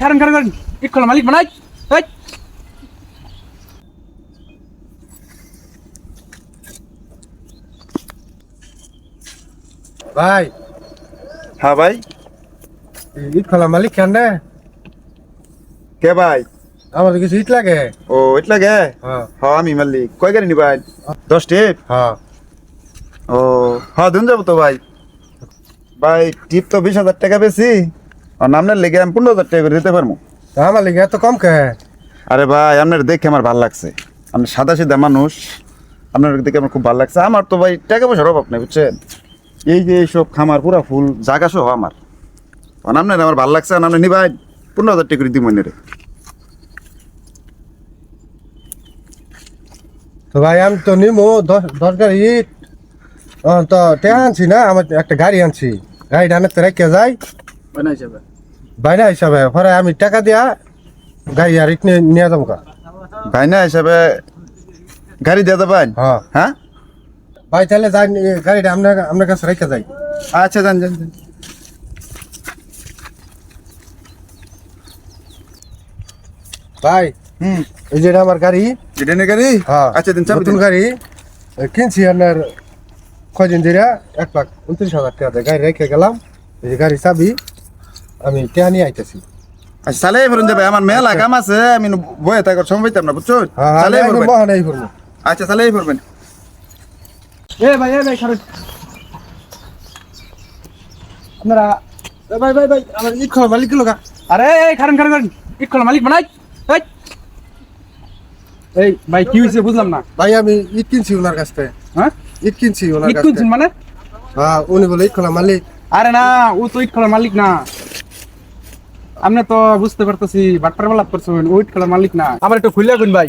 খারেন খারেন খারেন ইট খোলা মালিক বানাই এই ভাই হ্যাঁ ভাই। ইট খোলা মালিক কেন রে? কে ভাই? আমার কিছু ইট লাগে। ও ইট লাগে? হ্যাঁ হ্যাঁ আমি মালিক। কয় গাড়ি নিবাই? 10 টিপ? হ্যাঁ ও হ্যাঁ দিন যাবো তো ভাই। ভাই টিপ তো 20,000 টাকা বেশি, আর নামনের লেগে আমি 15,000 টাকা করে দিতে পারবো। তা আমার লিগে এত কম কে? আরে ভাই আপনার দেখে আমার ভালো লাগছে, আপনি সাদা সিধা মানুষ, আপনার দেখে আমার খুব ভালো লাগছে। আমার তো ভাই টাকা পয়সার অভাব নেই বুঝছেন, এই যে এইসব খামার পুরা ফুল জাগা সহ আমার, আপনার আমার ভালো লাগছে। আপনি নিবাই 15,000 টাকা করে দিব রে। তো ভাই আমি তো নিমো 10 গাড়ি ইট। তো টেহা আনছি না, আমার একটা গাড়ি আনছি, গাড়িটা আনতে রেখে যাই বানাই যাবে বাইনা হিসাবে, পরে আমি টাকা দিয়া গাড়ি আর ইট নিয়ে যাবো কা। ভাই না হিসাবে গাড়ি দিয়ে দেবেন? হ্যাঁ হ্যাঁ ভাই তাহলে যাই, গাড়িটা আপনার কাছে রেখে যাই। আচ্ছা যান যান যান। ভাই এই যে আমার গাড়ি। এটা নিয়ে গাড়ি? হ্যাঁ আচ্ছা দিন চাবি নতুন দিন। গাড়ি কিনছি আপনার কয়দিন ধরে 1,29,000 টাকা দিয়ে গাড়ি রেখে গেলাম। এই যে গাড়ি চাবি আমি টেহা নিয়ে আইতেছি। আচ্ছা চালাই ফেরুন যাবে, আমার মেলা কাম আছে, আমি বয়ে থাকার সময় পাইতাম না বুঝছো। চালাই ফেরবেন। মহানাই করবো। আচ্ছা চালাই ফেরবেন। এ ভাই খারেন আপনারা ভাই ভাই ভাই আমার ইট খোলা মালিক লোক। আরে এই খারেন খারেন খারেন ইট খোলা মালিক বানাই এই এই ভাই কি হয়েছে বুঝলাম না। ভাই আমি ইট কিনছি ওনার কাছ থেকে। হ্যাঁ ইট কিনছি ওনার ইট কাছ খুঁজছেন থেকে। মানে? হ্যাঁ উনি বলে ইট খোলা মালিক। আরে না, ও তো ইট খোলার মালিক না। আপনি তো বুঝতে পারতেছি বাট্টার মালাপ করছেন, ও ইট খোলার মালিক না। আমার একটু খুলে গুন ভাই।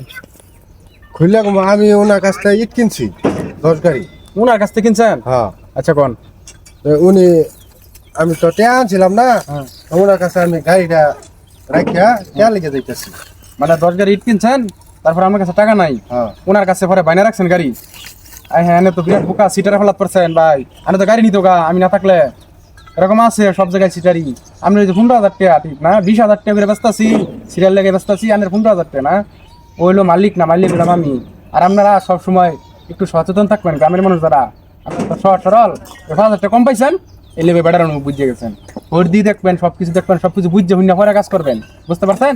খুললে আমি ওনার কাছ থেকে ইট কিনছি 10 গাড়ি। ওনার কাছ থেকে কিনছেন? হ্যাঁ আচ্ছা কোন উনি, আমি তো টেহা আনছিলাম না, হ্যাঁ। ওনার কাছে আমি গাড়িটা রাখিয়া টেহা লিখে যাইতেছি। মানে 10 গাড়ি ইট কিনছেন, তারপর আমার কাছে টাকা নাই, হ্যাঁ ওনার কাছে পরে বাইনা রাখছেন গাড়ি। হ্যাঁ এনে তো বিরাট বোকা, সিটারে ফেলাত পারছেন ভাই। আমি তো গাড়ি নিত গা, আমি না থাকলে এরকম আছে সব জায়গায় সিটারি। আমি 15,000 টাকা ঠিক না, 20,000 টাকা করে ব্যস্ত আছি, সিরিয়াল লেগে ব্যস্ত আছি, আনের 15,000 টাকা না। ওইলো মালিক না, মালিক হলাম আমি। আর আপনারা সব সময় একটু সচেতন থাকবেন, গ্রামের মানুষ যারা, আপনারা তো সহজ সরল, 5,000 টাকা কম পাইছেন, এই লেবে বেটার বুঝে গেছেন। ভোট দিয়ে দেখবেন, সবকিছু দেখবেন, সবকিছু বুঝে হুন্না পরে কাজ করবেন, বুঝতে পারছেন?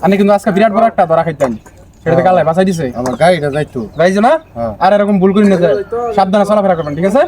আমি কিন্তু আজকে বিরাট বড় একটা ধরা খাইতেন, সেটাতে গালায় বাঁচাই দিছে আমার গাড়িটা যাইতো। রাইজো না। হ্যাঁ। আর এরকম ভুল করি না, সাবধানে চলাফেরা করবেন, ঠিক আছে?